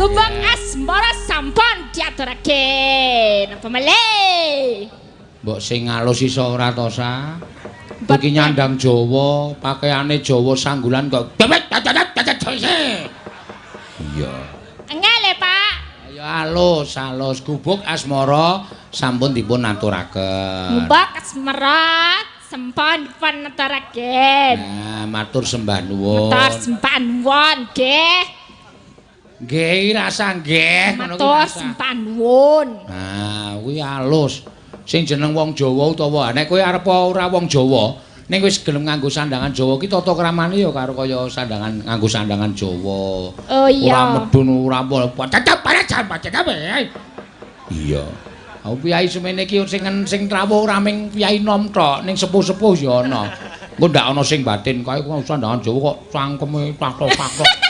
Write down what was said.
Gubeng asmara sampun diaturake. Napa malih? Mbok sing alus iso ora to, Sa? Iki nyandang Jawa, pakaiane Jawa sanggulan kok. Iya. Ngale, Pak. Ayo alus. Gubuk asmara sampun dipun aturaken. Gubeng asmara sampun dipun aturaken. Nah, matur sembah nuwun. Matur sembah nuwun, nggih. Nggih, rasa nggih. Matur sembah nuwun. Nah, kuwi alus. Sing jeneng wong Jawa utawa nek kowe arep ora wong Jawa, ning wis gelem nganggo sandangan Jawa ki tata kramane ya karo kaya sandangan nganggo sandangan Jawa. Oh iya. Ora medun ora Iya. Aku piyai semene iki sing trawuh ora ming piyai nom tok, ning sepuh-sepuh ya ana. Engko ndak ana sing batin kae sandangan Jawa kok cangkeme patok-patok.